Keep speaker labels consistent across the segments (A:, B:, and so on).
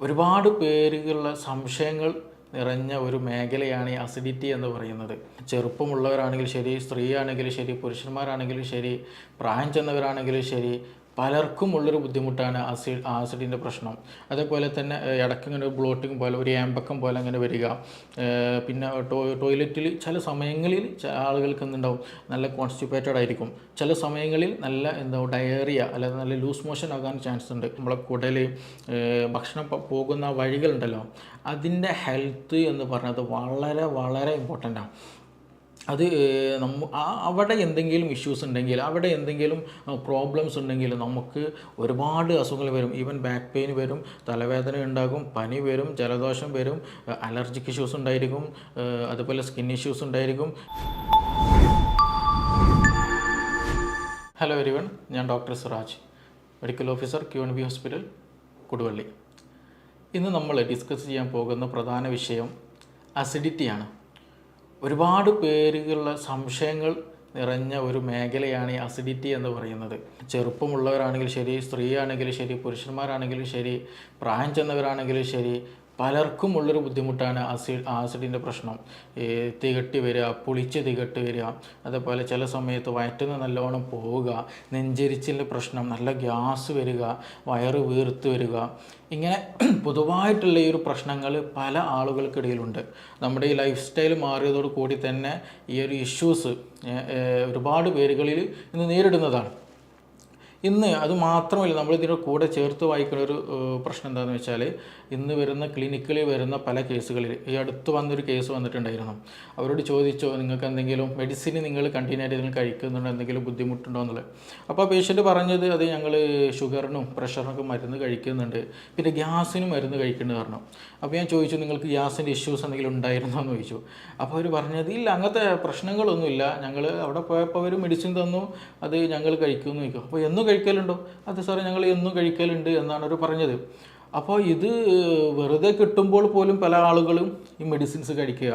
A: ഒരുപാട് പേരുകളുള്ള സംശയങ്ങൾ നിറഞ്ഞ ഒരു മേഖലയാണ് ഈ അസിഡിറ്റി എന്ന് പറയുന്നത്. ചെറുപ്പമുള്ളവരാണെങ്കിലും ശരി, സ്ത്രീ ആണെങ്കിലും ശരി, പുരുഷന്മാരാണെങ്കിലും ശരി, പ്രായം ചെന്നവരാണെങ്കിലും ശരി, പലർക്കും ഉള്ളൊരു ബുദ്ധിമുട്ടാണ് ആസിഡിൻ്റെ പ്രശ്നം. അതേപോലെ തന്നെ ഇടയ്ക്ക് ഇങ്ങനെ ഒരു ബ്ലോട്ടിങ് പോലെ, ഒരു ഏമ്പക്കം പോലെ അങ്ങനെ വരിക. പിന്നെ ടോയ്ലറ്റിൽ ചില സമയങ്ങളിൽ ആളുകൾക്ക് എന്തുണ്ടാവും, നല്ല കോൺസ്റ്റിപ്പേറ്റഡ് ആയിരിക്കും. ചില സമയങ്ങളിൽ നല്ല ഡയറിയ അല്ലെങ്കിൽ നല്ല ലൂസ് മോഷൻ ആകാൻ ചാൻസ് ഉണ്ട്. നമ്മളെ കുടൽ ഭക്ഷണം പോകുന്ന വഴികളുണ്ടല്ലോ, അതിൻ്റെ ഹെൽത്ത് എന്ന് പറഞ്ഞത് വളരെ വളരെ ഇമ്പോർട്ടൻ്റാണ്. അത് അവിടെ എന്തെങ്കിലും ഇഷ്യൂസ് ഉണ്ടെങ്കിൽ, അവിടെ എന്തെങ്കിലും പ്രോബ്ലംസ് ഉണ്ടെങ്കിൽ നമുക്ക് ഒരുപാട് അസുഖങ്ങൾ വരും. ഈവൻ ബാക്ക് പെയിൻ വരും, തലവേദന ഉണ്ടാകും, പനി വരും, ജലദോഷം വരും, അലർജിക് ഇഷ്യൂസ് ഉണ്ടായിരിക്കും, അതുപോലെ സ്കിൻ ഇഷ്യൂസ് ഉണ്ടായിരിക്കും. ഹലോ എവരിവൺ, ഞാൻ doctor Siraj, medical officer QNB hospital, Koduvally. ഇന്ന് നമ്മൾ ഡിസ്കസ് ചെയ്യാൻ പോകുന്ന പ്രധാന വിഷയം അസിഡിറ്റിയാണ്. ഒരുപാട് പേരുകളുള്ള സംശയങ്ങൾ നിറഞ്ഞ ഒരു മേഖലയാണ് ഈ അസിഡിറ്റി എന്ന് പറയുന്നത്. ചെറുപ്പമുള്ളവരാണെങ്കിലും ശരി, സ്ത്രീ ആണെങ്കിലും ശരി, പുരുഷന്മാരാണെങ്കിലും ശരി, പ്രായം ചെന്നവരാണെങ്കിലും ശരി, പലർക്കും ഉള്ളൊരു ബുദ്ധിമുട്ടാണ് ആസിഡിൻ്റെ പ്രശ്നം. തികട്ടി വരിക, പുളിച്ച് തികട്ടി വരിക, അതേപോലെ ചില സമയത്ത് വയറ്റിൽ നല്ലോണം പോവുക, നെഞ്ചരിച്ചിൻ്റെ പ്രശ്നം, നല്ല ഗ്യാസ് വരിക, വയറ് വീർത്ത് വരിക, ഇങ്ങനെ പൊതുവായിട്ടുള്ള ഈ ഒരു പ്രശ്നങ്ങൾ പല ആളുകൾക്കിടയിലുണ്ട്. നമ്മുടെ ഈ ലൈഫ് സ്റ്റൈൽ മാറിയതോട് കൂടി തന്നെ ഈ ഒരു ഇഷ്യൂസ് ഒരുപാട് പേരുകളിൽ ഇന്ന് നേരിടുന്നതാണ്. ഇന്ന് അത് മാത്രമല്ല, നമ്മളിതിൻ്റെ കൂടെ ചേർത്ത് വായിക്കുന്ന ഒരു പ്രശ്നം എന്താണെന്ന് വെച്ചാൽ, ഇന്ന് വരുന്ന ക്ലിനിക്കിൽ വരുന്ന പല കേസുകളിൽ, ഈ അടുത്ത് വന്നൊരു കേസ് വന്നിട്ടുണ്ടായിരുന്നു. അവരോട് ചോദിച്ചോ, നിങ്ങൾക്ക് എന്തെങ്കിലും മെഡിസിൻ നിങ്ങൾ കണ്ടിന്യൂ ആയിട്ട് നിങ്ങൾ കഴിക്കുന്നുണ്ടോ, എന്തെങ്കിലും ബുദ്ധിമുട്ടുണ്ടോ എന്നുള്ളത്. അപ്പോൾ പേഷ്യൻ്റ് പറഞ്ഞത്, അത് ഞങ്ങൾ ഷുഗറിനും പ്രഷറിനൊക്കെ മരുന്ന് കഴിക്കുന്നുണ്ട്, പിന്നെ ഗ്യാസിനും മരുന്ന് കഴിക്കേണ്ടത് പറഞ്ഞു. അപ്പോൾ ഞാൻ ചോദിച്ചു, നിങ്ങൾക്ക് ഗ്യാസിൻ്റെ ഇഷ്യൂസ് എന്തെങ്കിലും ഉണ്ടായിരുന്നോ എന്ന് ചോദിച്ചു. അപ്പോൾ അവർ പറഞ്ഞത്, ഇല്ല, അങ്ങനത്തെ പ്രശ്നങ്ങളൊന്നുമില്ല, ഞങ്ങൾ അവിടെ പോയപ്പോൾ അവർ മെഡിസിൻ തന്നു, അത് ഞങ്ങൾ കഴിക്കുമെന്ന് ചോദിക്കും. അപ്പോൾ എന്നും കഴിക്കലുണ്ടോ? അത് സാറേ, ഞങ്ങൾ എന്നും കഴിക്കലുണ്ട് എന്നാണ് അവർ പറഞ്ഞത്. അപ്പോൾ ഇത് വെറുതെ കിട്ടുമ്പോൾ പോലും പല ആളുകളും ഈ മെഡിസിൻസ് കഴിക്കുക.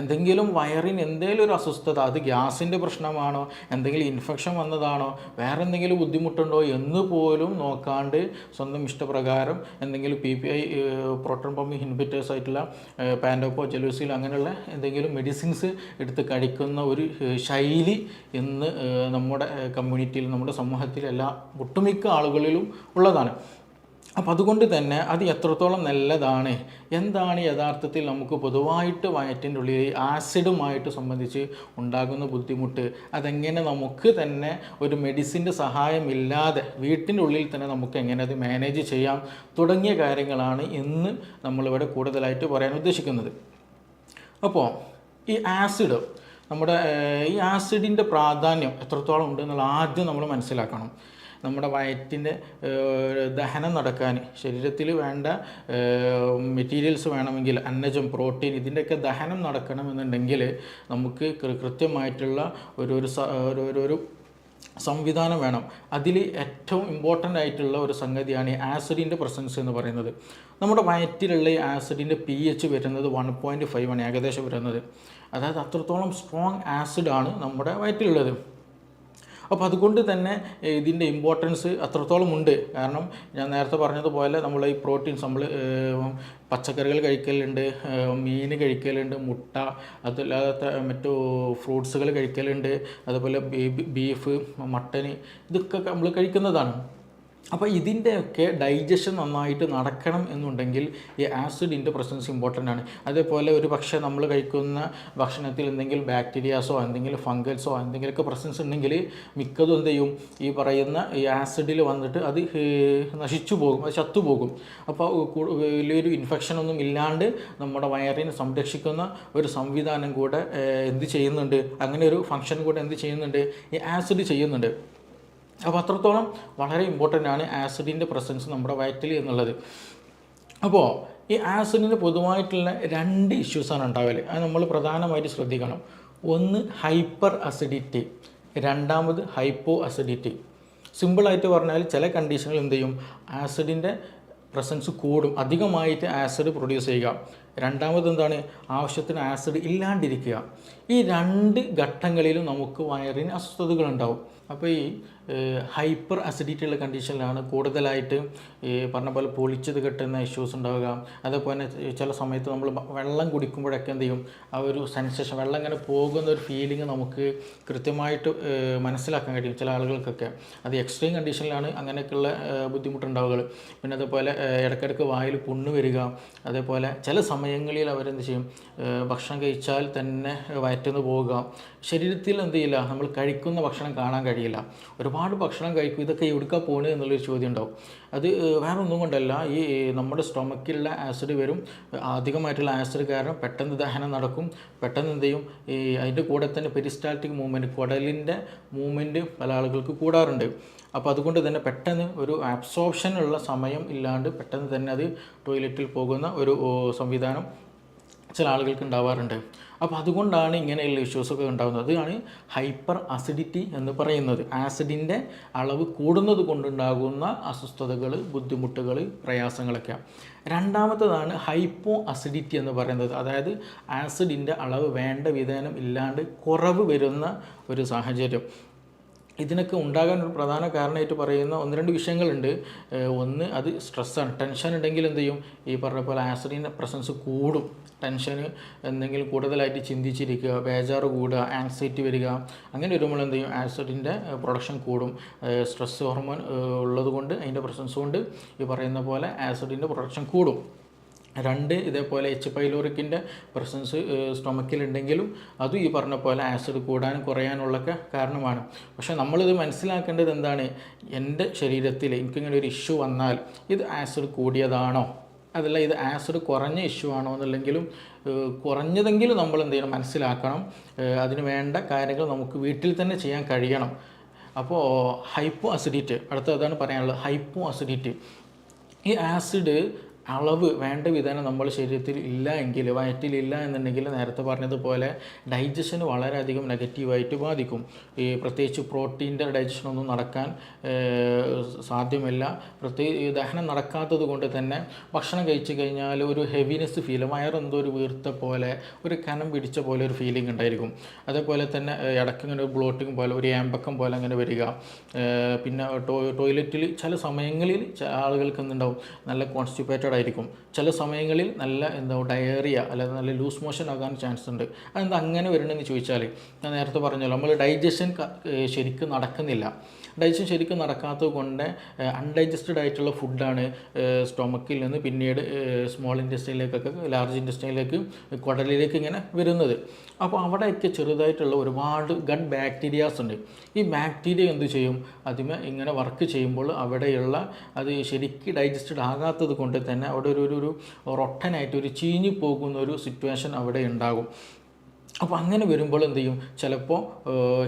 A: എന്തെങ്കിലും വയറിന് എന്തെങ്കിലും ഒരു അസ്വസ്ഥത, അത് ഗ്യാസിൻ്റെ പ്രശ്നമാണോ, എന്തെങ്കിലും ഇൻഫെക്ഷൻ വന്നതാണോ, വേറെ എന്തെങ്കിലും ബുദ്ധിമുട്ടുണ്ടോ എന്ന് പോലും നോക്കാണ്ട് സ്വന്തം ഇഷ്ടപ്രകാരം എന്തെങ്കിലും PPI പ്രോട്ടോൺ പമ്പ് ഇൻഹിബിറ്റേഴ്സ് ആയിട്ടുള്ള പാൻഡോപ്പോ, ജലൂസിൽ അങ്ങനെയുള്ള എന്തെങ്കിലും മെഡിസിൻസ് എടുത്ത് കഴിക്കുന്ന ഒരു ശൈലി ഇന്ന് നമ്മുടെ കമ്മ്യൂണിറ്റിയിൽ, നമ്മുടെ സമൂഹത്തിൽ ഒട്ടുമിക്ക ആളുകളിലും ഉള്ളതാണ്. അപ്പം അതുകൊണ്ട് തന്നെ അത് എത്രത്തോളം നല്ലതാണ്, എന്താണ് യഥാർത്ഥത്തിൽ നമുക്ക് പൊതുവായിട്ട് വയറ്റിൻ്റെ ഉള്ളിൽ ആസിഡുമായിട്ട് സംബന്ധിച്ച് ഉണ്ടാകുന്ന ബുദ്ധിമുട്ട്, അതെങ്ങനെ നമുക്ക് തന്നെ ഒരു മെഡിസിൻ്റെ സഹായമില്ലാതെ വീട്ടിൻ്റെ ഉള്ളിൽ തന്നെ നമുക്ക് എങ്ങനെ അത് മാനേജ് ചെയ്യാം തുടങ്ങിയ കാര്യങ്ങളാണ് ഇന്ന് നമ്മളിവിടെ കൂടുതലായിട്ട് പറയാൻ ഉദ്ദേശിക്കുന്നത്. അപ്പോൾ ഈ ആസിഡ്, നമ്മുടെ ഈ ആസിഡിൻ്റെ പ്രാധാന്യം എത്രത്തോളം ഉണ്ടെന്നുള്ള ആദ്യം നമ്മൾ മനസ്സിലാക്കണം. നമ്മുടെ വയറ്റിൻ്റെ ദഹനം നടക്കാൻ, ശരീരത്തിൽ വേണ്ട മെറ്റീരിയൽസ് വേണമെങ്കിൽ, അന്നജം, പ്രോട്ടീൻ, ഇതിൻ്റെയൊക്കെ ദഹനം നടക്കണമെന്നുണ്ടെങ്കിൽ നമുക്ക് കൃത്യമായിട്ടുള്ള ഒരു സംവിധാനം വേണം. അതിൽ ഏറ്റവും ഇമ്പോർട്ടൻ്റ് ആയിട്ടുള്ള ഒരു സംഗതിയാണ് ഈ ആസിഡിൻ്റെ പ്രസൻസ് എന്ന് പറയുന്നത്. നമ്മുടെ വയറ്റിലുള്ള ഈ ആസിഡിൻ്റെ pH വരുന്നത് 1.5 ആണ് ഏകദേശം വരുന്നത്. അതായത് അത്രത്തോളം സ്ട്രോങ് ആസിഡാണ് നമ്മുടെ വയറ്റിലുള്ളത്. അപ്പോൾ അതുകൊണ്ട് തന്നെ ഇതിൻ്റെ ഇമ്പോർട്ടൻസ് അത്രത്തോളം ഉണ്ട്. കാരണം ഞാൻ നേരത്തെ പറഞ്ഞതുപോലെ നമ്മൾ ഈ പ്രോട്ടീൻസ്, നമ്മൾ പച്ചക്കറികൾ കഴിക്കലുണ്ട്, മീൻ കഴിക്കലുണ്ട്, മുട്ട, അതല്ലാത്ത മറ്റു ഫ്രൂട്ട്സുകൾ കഴിക്കലുണ്ട്, അതുപോലെ ബീഫ്, മട്ടൻ, ഇതൊക്കെ നമ്മൾ കഴിക്കുന്നതാണ്. അപ്പോൾ ഇതിൻ്റെയൊക്കെ ഡൈജഷൻ നന്നായിട്ട് നടക്കണം എന്നുണ്ടെങ്കിൽ ഈ ആസിഡിൻ്റെ പ്രസൻസ് ഇമ്പോർട്ടൻ്റ് ആണ്. അതേപോലെ ഒരു പക്ഷേ നമ്മൾ കഴിക്കുന്ന ഭക്ഷണത്തിൽ എന്തെങ്കിലും ബാക്ടീരിയാസോ എന്തെങ്കിലും ഫംഗൽസോ എന്തെങ്കിലുമൊക്കെ പ്രസൻസ് ഉണ്ടെങ്കിൽ മിക്കതും എന്ത് ചെയ്യും, ഈ പറയുന്ന ഈ ആസിഡിൽ വന്നിട്ട് അത് നശിച്ചു പോകും, അത് ചത്തുപോകും. അപ്പോൾ വലിയൊരു ഇൻഫെക്ഷനൊന്നും ഇല്ലാണ്ട് നമ്മുടെ വയറിനെ സംരക്ഷിക്കുന്ന ഒരു സംവിധാനം കൂടെ എന്ത് ചെയ്യുന്നുണ്ട്, അങ്ങനെ ഒരു ഫങ്ഷൻ കൂടെ എന്ത് ചെയ്യുന്നുണ്ട്, ഈ ആസിഡ് ചെയ്യുന്നുണ്ട്. അപ്പോൾ അത്രത്തോളം വളരെ ഇമ്പോർട്ടൻ്റ് ആണ് ആസിഡിൻ്റെ പ്രസൻസ് നമ്മുടെ വയറ്റിൽ എന്നുള്ളത്. അപ്പോൾ ഈ ആസിഡിന് പൊതുവായിട്ടുള്ള 2 ഇഷ്യൂസാണ് ഉണ്ടാവല്. അത് നമ്മൾ പ്രധാനമായിട്ട് ശ്രദ്ധിക്കണം. ഒന്ന് ഹൈപ്പർ അസിഡിറ്റി, രണ്ടാമത് ഹൈപ്പോ അസിഡിറ്റി. സിമ്പിളായിട്ട് പറഞ്ഞാൽ ചില കണ്ടീഷനിൽ എന്ത് ചെയ്യും, ആസിഡിൻ്റെ പ്രസൻസ് കൂടും, അധികമായിട്ട് ആസിഡ് പ്രൊഡ്യൂസ് ചെയ്യുക. രണ്ടാമത് എന്താണ്, ആവശ്യത്തിന് ആസിഡ് ഇല്ലാണ്ടിരിക്കുക. ഈ രണ്ട് ഘട്ടങ്ങളിലും നമുക്ക് വയറിന് അസ്വസ്ഥതകളുണ്ടാവും. അപ്പോൾ ഈ ഹൈപ്പർ അസിഡിറ്റി ഉള്ള കണ്ടീഷനിലാണ് കൂടുതലായിട്ട് ഈ പറഞ്ഞ പോലെ പൊളിച്ചത് കെട്ടുന്ന ഇഷ്യൂസ് ഉണ്ടാവുക. അതേപോലെ ചില സമയത്ത് നമ്മൾ വെള്ളം കുടിക്കുമ്പോഴൊക്കെ എന്ത് ചെയ്യും, ആ ഒരു സെൻസേഷൻ, വെള്ളം ഇങ്ങനെ പോകുന്ന ഒരു ഫീലിംഗ് നമുക്ക് കൃത്യമായിട്ട് മനസ്സിലാക്കാൻ കഴിയും ചില ആളുകൾക്കൊക്കെ. അത് എക്സ്ട്രീം കണ്ടീഷനിലാണ് അങ്ങനെയൊക്കെയുള്ള ബുദ്ധിമുട്ടുണ്ടാവുക. പിന്നെ അതുപോലെ ഇടയ്ക്കിടയ്ക്ക് വായിൽ പുണ്ണ് വരിക. അതേപോലെ ചില സമയങ്ങളിൽ അവരെന്ത് ചെയ്യും, ഭക്ഷണം കഴിച്ചാൽ തന്നെ വയറ്റുന്നു പോവുക. ശരീരത്തിൽ എന്ത് ചെയ്യില്ല, നമ്മൾ കഴിക്കുന്ന ഭക്ഷണം കാണാൻ കഴിയില്ല. ഒരുപാട് ഭക്ഷണം കഴിക്കും, ഇതൊക്കെ എവിടുക്കാ പോകുന്നത് എന്നുള്ളൊരു ചോദ്യം ഉണ്ടാവും. അത് വേറെ ഒന്നും കൊണ്ടല്ല, ഈ നമ്മുടെ സ്റ്റൊമക്കിലുള്ള ആസിഡ് വരും. അധികമായിട്ടുള്ള ആസിഡ് കാരണം പെട്ടെന്ന് ദഹനം നടക്കും. പെട്ടെന്ന് എന്ത് ചെയ്യും, ഈ അതിൻ്റെ കൂടെ തന്നെ പെരിസ്റ്റാൾട്ടിക് മൂവ്മെൻറ്റ്, കുടലിൻ്റെ മൂവ്മെൻറ്റ് പല ആളുകൾക്ക് കൂടാറുണ്ട്. അപ്പോൾ അതുകൊണ്ട് തന്നെ പെട്ടെന്ന് ഒരു അബ്സോർപ്ഷനുള്ള സമയം ഇല്ലാണ്ട് പെട്ടെന്ന് തന്നെ അത് ടോയ്ലറ്റിൽ പോകുന്ന ഒരു സംവിധാനം ചില ആളുകൾക്ക് ഉണ്ടാവാറുണ്ട്. അപ്പോൾ അതുകൊണ്ടാണ് ഇങ്ങനെയുള്ള ഇഷ്യൂസൊക്കെ ഉണ്ടാകുന്നത്. അതാണ് ഹൈപ്പർ അസിഡിറ്റി എന്ന് പറയുന്നത്. ആസിഡിൻ്റെ അളവ് കൂടുന്നത് കൊണ്ടുണ്ടാകുന്ന അസ്വസ്ഥതകൾ, ബുദ്ധിമുട്ടുകൾ, പ്രയാസങ്ങളൊക്കെ. രണ്ടാമത്തതാണ് ഹൈപ്പോ അസിഡിറ്റി എന്ന് പറയുന്നത്. അതായത് ആസിഡിൻ്റെ അളവ് വേണ്ട വിധേനം ഇല്ലാണ്ട് കുറവ് വരുന്ന ഒരു സാഹചര്യം. ഇതിനൊക്കെ ഉണ്ടാകാൻ ഒരു പ്രധാന കാരണമായിട്ട് പറയുന്ന ഒന്ന് രണ്ട് വിഷയങ്ങളുണ്ട്. ഒന്ന് അത് സ്ട്രെസ്സാണ്. ടെൻഷൻ ഉണ്ടെങ്കിൽ എന്ത് ചെയ്യും, ഈ പറഞ്ഞ പോലെ ആസിഡിൻ്റെ പ്രസൻസ് കൂടും. ടെൻഷന് എന്തെങ്കിലും കൂടുതലായിട്ട് ചിന്തിച്ചിരിക്കുക, ബേജാറ് കൂടുക, ആങ്സൈറ്റി വരിക, അങ്ങനെ വരുമ്പോൾ എന്ത് ചെയ്യും, ആസിഡിൻ്റെ പ്രൊഡക്ഷൻ കൂടും. സ്ട്രെസ് ഹോർമോൺ ഉള്ളത് കൊണ്ട്, അതിൻ്റെ പ്രസൻസ് കൊണ്ട് ഈ പറയുന്ന പോലെ ആസിഡിൻ്റെ പ്രൊഡക്ഷൻ കൂടും. രണ്ട്, ഇതേപോലെ എച്ച് പൈലോറിക്കിൻ്റെ പ്രസൻസ് സ്റ്റൊമക്കിലുണ്ടെങ്കിലും അതും ഈ പറഞ്ഞ പോലെ ആസിഡ് കൂടാനും കുറയാനുള്ളൊക്കെ കാരണമാണ്. പക്ഷേ നമ്മളിത് മനസ്സിലാക്കേണ്ടത് എന്താണ്, എൻ്റെ ശരീരത്തിൽ എനിക്കിങ്ങനെ ഒരു ഇഷ്യൂ വന്നാൽ ഇത് ആസിഡ് കൂടിയതാണോ, അതല്ല ഇത് ആസിഡ് കുറഞ്ഞ ഇഷ്യൂ ആണോ എന്നുള്ളെങ്കിലും കുറഞ്ഞതെങ്കിലും നമ്മൾ എന്ത് ചെയ്യണം, മനസ്സിലാക്കണം. അതിന് വേണ്ട കാര്യങ്ങൾ നമുക്ക് വീട്ടിൽ തന്നെ ചെയ്യാൻ കഴിയണം. അപ്പോൾ ഹൈപ്പോ അസിഡിറ്റി, അടുത്തതാണ് പറയാനുള്ളത്. ഹൈപ്പോ അസിഡിറ്റി, ഈ ആസിഡ് അളവ് വേണ്ട വിധേനം നമ്മൾ ശരീരത്തിൽ ഇല്ല എങ്കിൽ, വയറ്റിലില്ല എന്നുണ്ടെങ്കിൽ നേരത്തെ പറഞ്ഞതുപോലെ ഡൈജഷന് വളരെയധികം നെഗറ്റീവായിട്ട് ബാധിക്കും. ഈ പ്രത്യേകിച്ച് പ്രോട്ടീൻ്റെ ഡൈജഷനൊന്നും നടക്കാൻ സാധ്യമല്ല. ദഹനം നടക്കാത്തത് കൊണ്ട് തന്നെ ഭക്ഷണം കഴിച്ചു കഴിഞ്ഞാൽ ഒരു ഹെവിനെസ് ഫീൽ, വയറെന്തോ ഒരു വീർത്ത പോലെ, ഒരു കനം പിടിച്ച പോലെ ഒരു ഫീലിംഗ് ഉണ്ടായിരിക്കും. അതേപോലെ തന്നെ ഇടയ്ക്കിങ്ങനെ ഒരു ബ്ലോട്ടിങ് പോലെ, ഒരു ഏമ്പക്കം പോലെ അങ്ങനെ വരിക. പിന്നെ ടോയ്ലറ്റിൽ ചില സമയങ്ങളിൽ ആളുകൾക്ക് എന്തുണ്ടാവും, നല്ല കോൺസ്റ്റിപ്പേറ്റഡ് ആയിരിക്കും. ചില സമയങ്ങളിൽ നല്ല ഡയറിയ അല്ലെങ്കിൽ നല്ല ലൂസ് മോഷൻ ആകാൻ ചാൻസ് ഉണ്ട്. അതെന്താ അങ്ങനെ വരണമെന്ന് ചോദിച്ചാൽ, ഞാൻ നേരത്തെ പറഞ്ഞല്ലോ, നമ്മൾ ഡൈജഷൻ ശരിക്കും നടക്കുന്നില്ല. ഡൈജഷൻ ശരിക്കും നടക്കാത്തത് കൊണ്ട് അൺഡൈജസ്റ്റഡ് ആയിട്ടുള്ള ഫുഡാണ് സ്റ്റൊമക്കിൽ നിന്ന് പിന്നീട് സ്മോൾ ഇൻറ്റെസ്റ്റൈനിലേക്കൊക്കെ, ലാർജ് ഇൻറ്റെസ്റ്റൈനിലേക്ക്, കുടലിലേക്ക് ഇങ്ങനെ വരുന്നത്. അപ്പോൾ അവിടെയൊക്കെ ചെറുതായിട്ടുള്ള ഒരുപാട് ഗട്ട് ബാക്ടീരിയാസ് ഉണ്ട്. ഈ ബാക്ടീരിയ എന്ത് ചെയ്യും, അതിമേ ഇങ്ങനെ വർക്ക് ചെയ്യുമ്പോൾ അവിടെയുള്ള അത് ശരിക്കും ഡൈജസ്റ്റഡ് ആകാത്തത് കൊണ്ട് തന്നെ അവിടെ ഒരു റൊട്ടനായിട്ട് ഒരു ചീഞ്ഞു പോകുന്ന ഒരു സിറ്റുവേഷൻ അവിടെ ഉണ്ടാകും. അപ്പോൾ അങ്ങനെ വരുമ്പോൾ എന്ത് ചെയ്യും, ചിലപ്പോൾ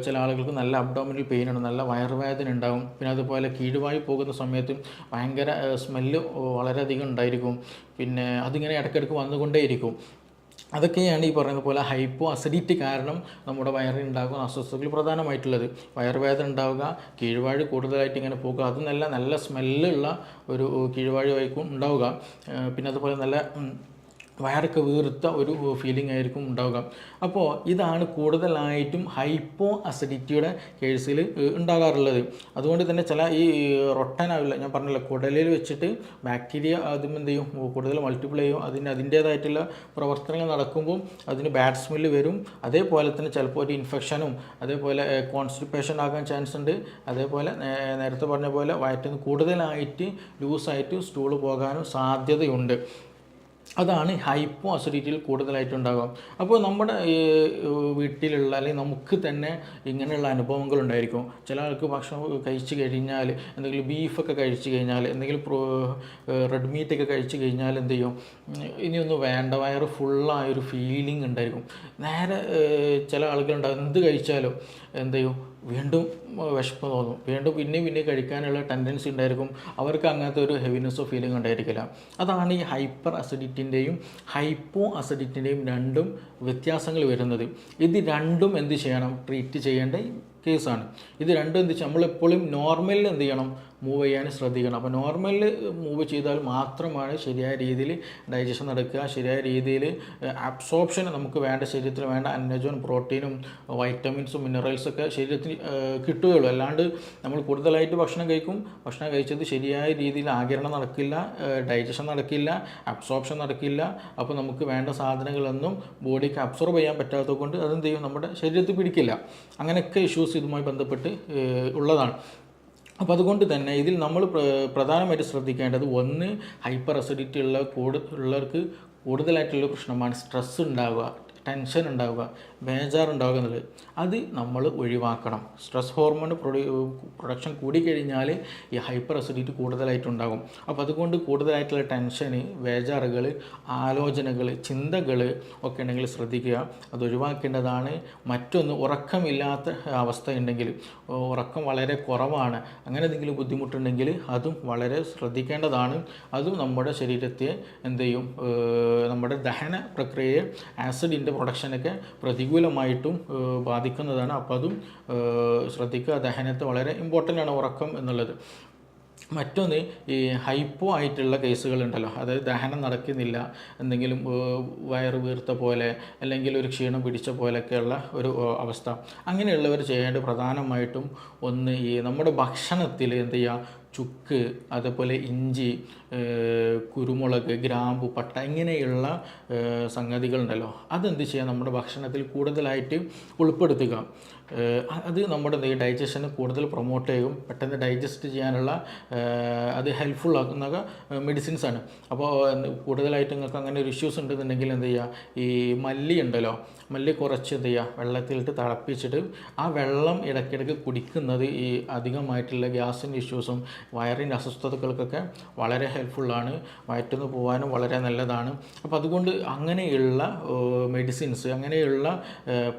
A: ചില ആളുകൾക്ക് നല്ല അബ്ഡോമിനൽ പെയിൻ ഉണ്ട്, നല്ല വയറുവേദന ഉണ്ടാകും. പിന്നെ അതുപോലെ കീഴുവായി പോകുന്ന സമയത്തും ഭയങ്കര സ്മെല്ല് വളരെയധികം ഉണ്ടായിരിക്കും. പിന്നെ അതിങ്ങനെ ഇടയ്ക്കിടയ്ക്ക് വന്നുകൊണ്ടേയിരിക്കും. അതൊക്കെയാണ് ഈ പറയുന്ന പോലെ ഹൈപ്പോ അസിഡിറ്റി കാരണം നമ്മുടെ വയറിൽ ഉണ്ടാകുന്ന അസ്വസ്ഥതകൾ പ്രധാനമായിട്ടുള്ളത്. വയറുവേദന ഉണ്ടാവുക, കീഴ്വാഴ് കൂടുതലായിട്ട് ഇങ്ങനെ പോകുക, അത് നല്ല സ്മെല്ലുള്ള ഒരു കീഴ്വാഴായിരിക്കും ഉണ്ടാവുക. പിന്നെ അതുപോലെ നല്ല വയറൊക്കെ വീർത്ത ഒരു ഫീലിംഗ് ആയിരിക്കും ഉണ്ടാവുക. അപ്പോൾ ഇതാണ് കൂടുതലായിട്ടും ഹൈപ്പോ അസിഡിറ്റിയുടെ കേസിൽ ഉണ്ടാകാറുള്ളത്. അതുകൊണ്ട് തന്നെ ചില ഈ റൊട്ടനാവില്ല, ഞാൻ പറഞ്ഞല്ലോ, കുടലിൽ വെച്ചിട്ട് ബാക്ടീരിയ അതും എന്ത് ചെയ്യും, കൂടുതൽ മൾട്ടിപ്ലൈ ചെയ്യും. അതിൻ്റേതായിട്ടുള്ള പ്രവർത്തനങ്ങൾ നടക്കുമ്പോൾ അതിന് ബാഡ് സ്മെല്ല് വരും. അതേപോലെ തന്നെ ചിലപ്പോൾ ഒരു ഇൻഫെക്ഷനും അതേപോലെ കോൺസ്റ്റിപ്പേഷൻ ആകാൻ ചാൻസ് ഉണ്ട്. അതേപോലെ നേരത്തെ പറഞ്ഞ പോലെ വയറ്റിൽ നിന്ന് കൂടുതലായിട്ട് ലൂസായിട്ട് സ്റ്റൂള് പോകാനും സാധ്യതയുണ്ട്. അതാണ് ഹൈപ്പോ അസിഡിറ്റിയിൽ കൂടുതലായിട്ടുണ്ടാകുക. അപ്പോൾ നമ്മുടെ വീട്ടിലുള്ള അല്ലെങ്കിൽ നമുക്ക് തന്നെ ഇങ്ങനെയുള്ള അനുഭവങ്ങൾ ഉണ്ടായിരിക്കും. ചില ആൾക്ക് ഭക്ഷണം കഴിച്ച് കഴിഞ്ഞാൽ, എന്തെങ്കിലും ബീഫൊക്കെ കഴിച്ച് കഴിഞ്ഞാൽ, എന്തെങ്കിലും റെഡ് മീറ്റൊക്കെ കഴിച്ച് കഴിഞ്ഞാൽ എന്ത് ചെയ്യും, ഇനിയൊന്നും വേണ്ട, വയറ് ഫുള്ളായൊരു ഫീലിംഗ് ഉണ്ടായിരിക്കും. നേരെ ചില ആളുകളുണ്ടാകും, എന്ത് കഴിച്ചാലും എന്ത് ചെയ്യും, വീണ്ടും വിശപ്പ് തോന്നും, വീണ്ടും പിന്നെ കഴിക്കാനുള്ള ടെൻഡൻസി ഉണ്ടായിരിക്കും. അവർക്ക് അങ്ങനത്തെ ഒരു ഹെവിനെസ്സോ ഫീലിംഗ് ഉണ്ടായിരിക്കില്ല. അതാണ് ഈ ഹൈപ്പർ അസിഡിറ്റിൻ്റെയും ഹൈപ്പോ അസിഡിറ്റിൻ്റെയും രണ്ടും വ്യത്യാസങ്ങൾ വരുന്നത്. ഇത് രണ്ടും എന്ത് ചെയ്യണം, ട്രീറ്റ് ചെയ്യേണ്ട കേസാണ്. ഇത് രണ്ടും എന്ത് വെച്ചാൽ നമ്മളെപ്പോഴും നോർമലിൽ എന്ത് ചെയ്യണം, മൂവ് ചെയ്യാൻ ശ്രദ്ധിക്കണം. അപ്പോൾ നോർമൽ മൂവ് ചെയ്താൽ മാത്രമാണ് ശരിയായ രീതിയിൽ ഡൈജഷൻ നടക്കുക, ശരിയായ രീതിയിൽ അബ്സോർപ്ഷൻ നമുക്ക് വേണ്ട ശരീരത്തിൽ വേണ്ട അന്നജവും പ്രോട്ടീനും വൈറ്റമിൻസും മിനറൽസൊക്കെ ശരീരത്തിന് കിട്ടുകയുള്ളൂ. അല്ലാണ്ട് നമ്മൾ കൂടുതലായിട്ട് ഭക്ഷണം കഴിക്കും, ഭക്ഷണം കഴിച്ചത് ശരിയായ രീതിയിൽ ആഗിരണം നടക്കില്ല, ഡൈജഷൻ നടക്കില്ല, അബ്സോർപ്ഷൻ നടക്കില്ല. അപ്പോൾ നമുക്ക് വേണ്ട സാധനങ്ങളൊന്നും ബോഡിക്ക് അബ്സോർബ് ചെയ്യാൻ പറ്റാത്തത് കൊണ്ട് അതെന്ത് ചെയ്യും, നമ്മുടെ ശരീരത്തിൽ പിടിക്കില്ല. അങ്ങനെയൊക്കെ ഇഷ്യൂസ് ഇതുമായി ബന്ധപ്പെട്ട് ഉള്ളതാണ്. അപ്പോൾ അതുകൊണ്ട് തന്നെ ഇതിൽ നമ്മൾ പ്രധാനമായിട്ട് ശ്രദ്ധിക്കേണ്ടത്, ഒന്ന് ഹൈപ്പർ അസിഡിറ്റി ഉള്ളവർക്ക് കൂടുതലായിട്ടുള്ള പ്രശ്നമാണ് സ്ട്രെസ് ഉണ്ടാവുക, ടെൻഷൻ ഉണ്ടാവുക, ബേജാറുണ്ടാവുക എന്നുള്ളത്. അത് നമ്മൾ ഒഴിവാക്കണം. സ്ട്രെസ് ഹോർമോൺ പ്രൊഡക്ഷൻ കൂടിക്കഴിഞ്ഞാൽ ഈ ഹൈപ്പർ അസിഡിറ്റി കൂടുതലായിട്ടുണ്ടാകും. അപ്പോൾ അതുകൊണ്ട് കൂടുതലായിട്ടുള്ള ടെൻഷന്, ബേജാറുകൾ, ആലോചനകൾ, ചിന്തകൾ ഒക്കെ ഉണ്ടെങ്കിൽ ശ്രദ്ധിക്കുക, അത് ഒഴിവാക്കേണ്ടതാണ്. മറ്റൊന്ന്, ഉറക്കമില്ലാത്ത അവസ്ഥ ഉണ്ടെങ്കിൽ, ഉറക്കം വളരെ കുറവാണ്, അങ്ങനെ എന്തെങ്കിലും ബുദ്ധിമുട്ടുണ്ടെങ്കിൽ അതും വളരെ ശ്രദ്ധിക്കേണ്ടതാണ്. അതും നമ്മുടെ ശരീരത്തെ എന്ത് ചെയ്യും, നമ്മുടെ ദഹന പ്രക്രിയയെ, ആസിഡിൻ്റെ പ്രൊഡക്ഷനൊക്കെ പ്രതികൂലമായിട്ടും ബാധിക്കുന്നതാണ്. അപ്പോൾ അതും ശ്രദ്ധിക്കുക. ദഹനത്തെ വളരെ ഇമ്പോർട്ടൻ്റ് ആണ് ഉറക്കം എന്നുള്ളത്. മറ്റൊന്ന്, ഈ ഹൈപ്പോ ആയിട്ടുള്ള കേസുകളുണ്ടല്ലോ, അതായത് ദഹനം നടക്കുന്നില്ല, എന്തെങ്കിലും വയറ് വീർത്ത പോലെ അല്ലെങ്കിൽ ഒരു ക്ഷീണം പിടിച്ച പോലെയൊക്കെയുള്ള ഒരു അവസ്ഥ. അങ്ങനെയുള്ളവർ ചെയ്യേണ്ട പ്രധാനമായിട്ടും ഒന്ന്, ഈ നമ്മുടെ ഭക്ഷണത്തിൽ എന്ത് ചെയ്യുക, ചുക്ക്, അതേപോലെ ഇഞ്ചി, കുരുമുളക്, ഗ്രാമ്പു, പട്ട, ഇങ്ങനെയുള്ള സംഗതികളുണ്ടല്ലോ, അതെന്ത് ചെയ്യുക, നമ്മുടെ ഭക്ഷണത്തിൽ കൂടുതലായിട്ട് ഉൾപ്പെടുത്തുക. അത് നമ്മുടെ ഡൈജഷന് കൂടുതൽ പ്രൊമോട്ട് ചെയ്യും, പെട്ടെന്ന് ഡൈജസ്റ്റ് ചെയ്യാനുള്ള അത് ഹെൽപ്ഫുൾ ആക്കുന്ന മെഡിസിൻസാണ്. അപ്പോൾ കൂടുതലായിട്ട് നിങ്ങൾക്ക് അങ്ങനെ ഒരു ഇഷ്യൂസ് ഉണ്ടെന്നുണ്ടെങ്കിൽ എന്ത് ചെയ്യുക, ഈ മല്ലി ഉണ്ടല്ലോ, മല്ലി കുറച്ച് എന്ത് ചെയ്യുക, വെള്ളത്തിലിട്ട് തിളപ്പിച്ചിട്ട് ആ വെള്ളം ഇടയ്ക്കിടയ്ക്ക് കുടിക്കുന്നത് ഈ അധികമായിട്ടുള്ള ഗ്യാസിൻ്റെ ഇഷ്യൂസും വയറിൻ്റെ അസ്വസ്ഥതകൾക്കൊക്കെ വളരെ ഹെൽപ്ഫുള്ളാണ്. വയറ്റിന്ന് പോകാനും വളരെ നല്ലതാണ്. അപ്പോൾ അതുകൊണ്ട് അങ്ങനെയുള്ള മെഡിസിൻസ്, അങ്ങനെയുള്ള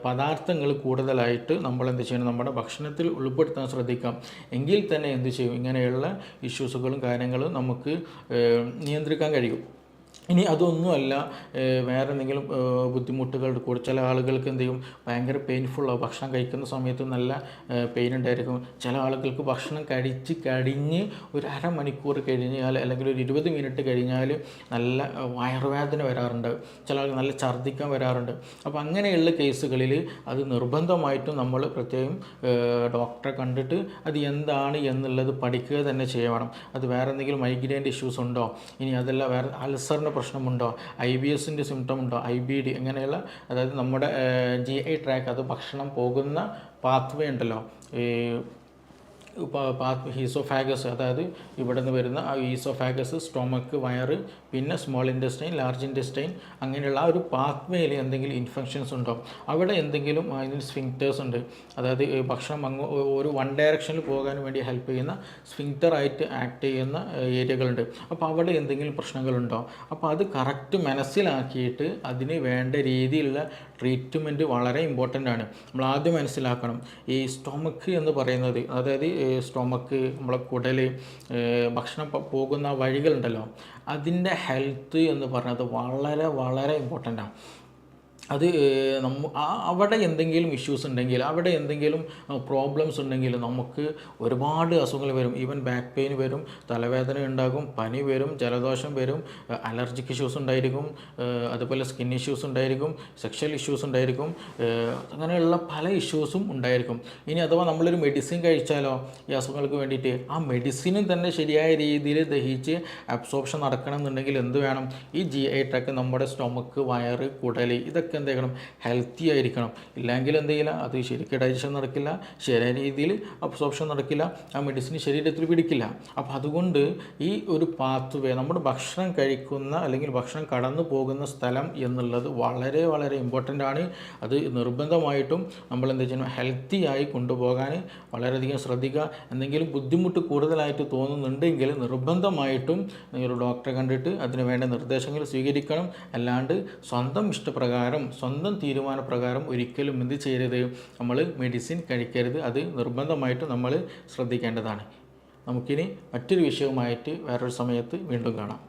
A: പദാർത്ഥങ്ങൾ കൂടുതലായിട്ട് നമ്മൾ എന്ത് ചെയ്യണം, നമ്മുടെ ഭക്ഷണത്തിൽ ഉൾപ്പെടുത്താൻ ശ്രദ്ധിക്കാം. എങ്കിൽ തന്നെ എന്ത് ചെയ്യും, ഇങ്ങനെയുള്ള ഇഷ്യൂസുകളും കാര്യങ്ങളും നമുക്ക് നിയന്ത്രിക്കാൻ കഴിയും. ഇനി അതൊന്നുമല്ല, വേറെ എന്തെങ്കിലും ബുദ്ധിമുട്ടുകൾ കൂടി, ചില ആളുകൾക്ക് എന്ത് ചെയ്യും, ഭയങ്കര പെയിൻഫുള്ളാവും. ഭക്ഷണം കഴിക്കുന്ന സമയത്ത് നല്ല പെയിൻ ഉണ്ടായിരിക്കും. ചില ആളുകൾക്ക് ഭക്ഷണം കഴിഞ്ഞ് ഒരു അരമണിക്കൂർ കഴിഞ്ഞാൽ അല്ലെങ്കിൽ ഒരു 20 മിനിറ്റ് കഴിഞ്ഞാൽ നല്ല വയറുവേദന വരാറുണ്ട്. ചില ആൾക്ക് നല്ല ഛർദ്ദിക്കാൻ വരാറുണ്ട്. അപ്പോൾ അങ്ങനെയുള്ള കേസുകളിൽ അത് നിർബന്ധമായിട്ടും നമ്മൾ പ്രത്യേകം ഡോക്ടറെ കണ്ടിട്ട് അത് എന്താണ് എന്നുള്ളത് പഠിക്കുക തന്നെ ചെയ്യണം. അത് വേറെ എന്തെങ്കിലും മൈഗ്രെയിൻ്റെ ഇഷ്യൂസ് ഉണ്ടോ, ഇനി അതല്ല വേറെ അൾസറിൻ്റെ പ്രശ്നമുണ്ടോ, IBSൻ്റെ സിംറ്റം ഉണ്ടോ, IBD, ഇങ്ങനെയുള്ള, അതായത് നമ്മുടെ GI ട്രാക്ക്, അത് ഭക്ഷണം പോകുന്ന പാത്വേ ഉണ്ടല്ലോ, ഈ ഈസോഫാഗസ്, അതായത് ഇവിടെ നിന്ന് വരുന്ന ആ ഈസോഫാഗസ്, സ്റ്റൊമക്ക്, വയറ്, പിന്നെ സ്മോൾ ഇൻറ്റസ്റ്റൈൻ, ലാർജ് ഇൻറ്റസ്റ്റൈൻ, അങ്ങനെയുള്ള ആ ഒരു പാത്വേയിൽ എന്തെങ്കിലും ഇൻഫെക്ഷൻസ് ഉണ്ടോ, അവിടെ എന്തെങ്കിലും അതിന് സ്ഫിങ്ക്റ്റേഴ്സ് ഉണ്ട്, അതായത് ഭക്ഷണം ഒരു വൺ ഡയറക്ഷനിൽ പോകാൻ വേണ്ടി ഹെൽപ്പ് ചെയ്യുന്ന സ്ഫിങ്ക്റ്ററായിട്ട് ആക്ട് ചെയ്യുന്ന ഏരിയകളുണ്ട്. അപ്പോൾ അവിടെ എന്തെങ്കിലും പ്രശ്നങ്ങളുണ്ടോ, അപ്പോൾ അത് കറക്റ്റ് മനസ്സിലാക്കിയിട്ട് അതിന് വേണ്ട രീതിയിലുള്ള ട്രീറ്റ്മെൻറ്റ് വളരെ ഇമ്പോർട്ടൻ്റ് ആണ്. നമ്മൾ ആദ്യം മനസ്സിലാക്കണം, ഈ സ്റ്റൊമക്ക് എന്ന് പറയുന്നത്, അതായത് സ്റ്റൊമക്ക്, നമ്മളെ കുടൽ, ഭക്ഷണം പോകുന്ന വഴികളുണ്ടല്ലോ, അതിൻ്റെ ഹെൽത്ത് എന്ന് പറയുന്നത് വളരെ വളരെ ഇമ്പോർട്ടൻ്റാണ്. അത് അവിടെ എന്തെങ്കിലും ഇഷ്യൂസ് ഉണ്ടെങ്കിൽ, അവിടെ എന്തെങ്കിലും പ്രോബ്ലംസ് ഉണ്ടെങ്കിൽ നമുക്ക് ഒരുപാട് അസുഖങ്ങൾ വരും. ഈവൻ ബാക്ക് പെയിൻ വരും, തലവേദന ഉണ്ടാകും, പനി വരും, ജലദോഷം വരും, അലർജിക് ഇഷ്യൂസ് ഉണ്ടായിരിക്കും, അതുപോലെ സ്കിൻ ഇഷ്യൂസ് ഉണ്ടായിരിക്കും, സെക്ഷൽ ഇഷ്യൂസ് ഉണ്ടായിരിക്കും, അങ്ങനെയുള്ള പല ഇഷ്യൂസും ഉണ്ടായിരിക്കും. ഇനി അഥവാ നമ്മളൊരു മെഡിസിൻ കഴിച്ചാലോ ഈ അസുഖങ്ങൾക്ക് വേണ്ടിയിട്ട്, ആ മെഡിസിനും തന്നെ ശരിയായ രീതിയിൽ ദഹിച്ച് അബ്സോർപ്ഷൻ നടക്കണം എന്നുണ്ടെങ്കിൽ എന്ത് വേണം, ഈ GI ട്രാക്ക്, നമ്മുടെ സ്റ്റൊമക്ക്, വയറ്, കുടൽ, ഇതൊക്കെ എന്ത് ചെയ്യണം, ഹെൽത്തി ആയിരിക്കണം. ഇല്ലെങ്കിൽ എന്ത് ചെയ്യില്ല, അത് ശരിക്കും ഡൈജഷൻ നടക്കില്ല, ശരിയായ രീതിയിൽ അബ്സോർപ്ഷൻ നടക്കില്ല, ആ മെഡിസിൻ ശരീരത്തിൽ പിടിക്കില്ല. അപ്പോൾ അതുകൊണ്ട് ഈ ഒരു പാത്വേ, നമ്മുടെ ഭക്ഷണം കഴിക്കുന്ന അല്ലെങ്കിൽ ഭക്ഷണം കടന്നു പോകുന്ന സ്ഥലം എന്നുള്ളത് വളരെ വളരെ ഇമ്പോർട്ടൻ്റ് ആണ്. അത് നിർബന്ധമായിട്ടും നമ്മൾ എന്ത് ചെയ്യണം, ഹെൽത്തി ആയി കൊണ്ടുപോകാൻ വളരെയധികം ശ്രദ്ധിക്കുക. എന്തെങ്കിലും ബുദ്ധിമുട്ട് കൂടുതലായിട്ട് തോന്നുന്നുണ്ടെങ്കിൽ നിർബന്ധമായിട്ടും ഒരു ഡോക്ടറെ കണ്ടിട്ട് അതിന് വേണ്ട നിർദ്ദേശങ്ങൾ സ്വീകരിക്കണം. അല്ലാണ്ട് സ്വന്തം ഇഷ്ടപ്രകാരം, സ്വന്തം തീരുമാനപ്രകാരം ഒരിക്കലും എന്ത് ചെയ്യരുത്, നമ്മൾ മെഡിസിൻ കഴിക്കരുത്. അത് നിർബന്ധമായിട്ടും നമ്മൾ ശ്രദ്ധിക്കേണ്ടതാണ്. നമുക്കിനി മറ്റൊരു വിഷയവുമായിട്ട് വേറൊരു സമയത്ത് വീണ്ടും കാണാം.